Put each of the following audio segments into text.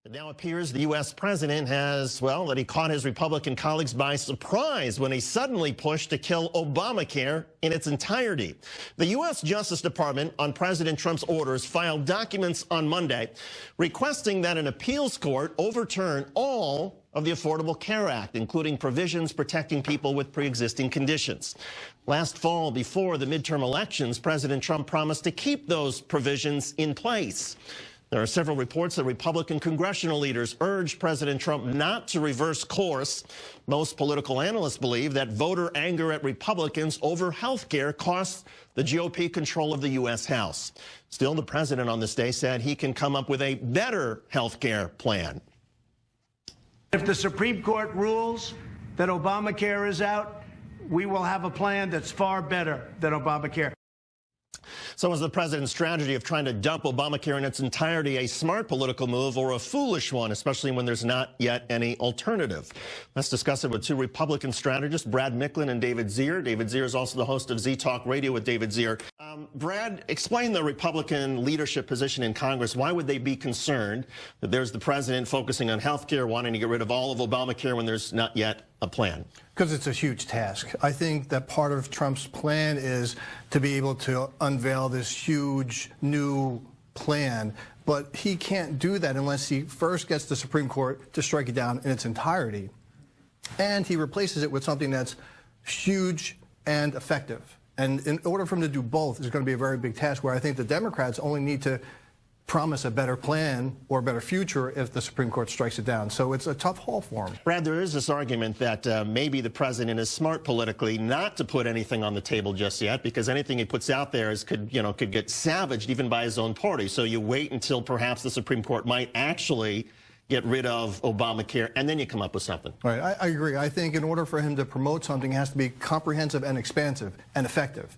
It now appears the U.S. president has, well, that he caught his Republican colleagues by surprise when he suddenly pushed to kill Obamacare in its entirety. The U.S. Justice Department, on President Trump's orders, filed documents on Monday requesting that an appeals court overturn all of the Affordable Care Act, including provisions protecting people with pre-existing conditions. Last fall, before the midterm elections, President Trump promised to keep those provisions in place. There are several reports that Republican congressional leaders urged President Trump not to reverse course. Most political analysts believe that voter anger at Republicans over health care costs the GOP control of the U.S. House. Still, the president on this day said he can come up with a better health care plan. If the Supreme Court rules that Obamacare is out, we will have a plan that's far better than Obamacare. So is the president's strategy of trying to dump Obamacare in its entirety a smart political move or a foolish one, especially when there's not yet any alternative? Let's discuss it with two Republican strategists, Brad Micklin and David Zier. David Zier is also the host of Z Talk Radio with David Zier. Brad, explain the Republican leadership position in Congress. Why would they be concerned that there's the president focusing on health care, wanting to get rid of all of Obamacare when there's not yet a plan? Because it's a huge task. I think that part of Trump's plan is to be able to unveil this huge new plan, but he can't do that unless he first gets the Supreme Court to strike it down in its entirety. And he replaces it with something that's huge and effective. And in order for him to do both, it's going to be a very big task where I think the Democrats only need to promise a better plan or a better future if the Supreme Court strikes it down. So it's a tough haul for him. Brad, there is this argument that maybe the president is smart politically not to put anything on the table just yet, because anything he puts out there could get savaged even by his own party. So you wait until perhaps the Supreme Court might actually get rid of Obamacare, and then you come up with something. Right, I agree. I think in order for him to promote something, it has to be comprehensive and expansive and effective.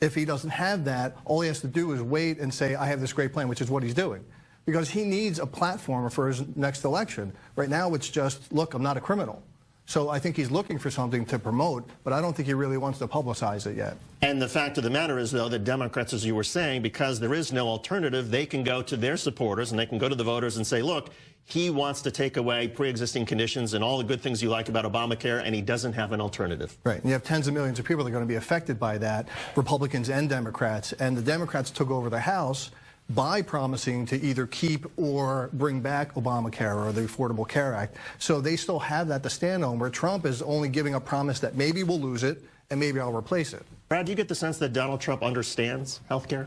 If he doesn't have that, all he has to do is wait and say, I have this great plan, which is what he's doing. Because he needs a platform for his next election. Right now, it's just, look, I'm not a criminal. So I think he's looking for something to promote, but I don't think he really wants to publicize it yet. And the fact of the matter is, though, that Democrats, as you were saying, because there is no alternative, they can go to their supporters and they can go to the voters and say, look, he wants to take away pre-existing conditions and all the good things you like about Obamacare, and he doesn't have an alternative. Right. And you have tens of millions of people that are going to be affected by that, Republicans and Democrats. And the Democrats took over the House by promising to either keep or bring back Obamacare or the Affordable Care Act. So they still have that to stand on, where Trump is only giving a promise that maybe we'll lose it and maybe I'll replace it. Brad, do you get the sense that Donald Trump understands health care?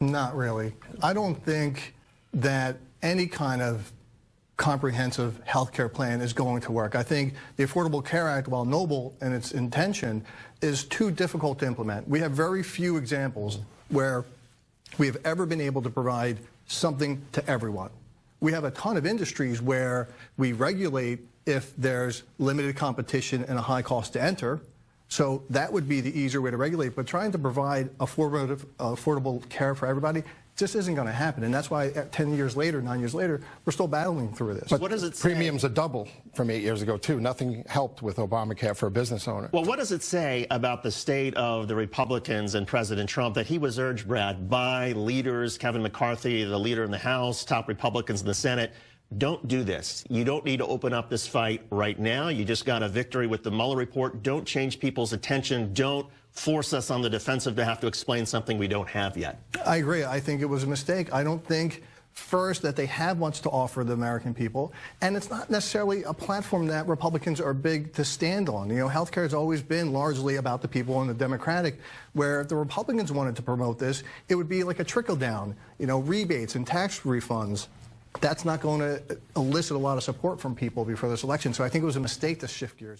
Not really. I don't think that any kind of comprehensive health care plan is going to work. I think the Affordable Care Act, while noble in its intention, is too difficult to implement. We have very few examples where we have ever been able to provide something to everyone. We have a ton of industries where we regulate if there's limited competition and a high cost to enter. So that would be the easier way to regulate. But trying to provide affordable care for everybody just isn't going to happen. And that's why 10 years later, 9 years later, we're still battling through this. But what does it say? Premiums are double from 8 years ago, too. Nothing helped with Obamacare for a business owner. Well, what does it say about the state of the Republicans and President Trump that he was urged, Brad, by leaders, Kevin McCarthy, the leader in the House, top Republicans in the Senate, don't do this. You don't need to open up this fight right now. You just got a victory with the Mueller report. Don't change people's attention. Don't force us on the defensive to have to explain something we don't have yet. I agree. I think it was a mistake. I don't think, first, that they have much to offer the American people. And it's not necessarily a platform that Republicans are big to stand on. You know, healthcare has always been largely about the people in the Democratic, where if the Republicans wanted to promote this, it would be like a trickle down, you know, rebates and tax refunds. That's not going to elicit a lot of support from people before this election. So I think it was a mistake to shift gears.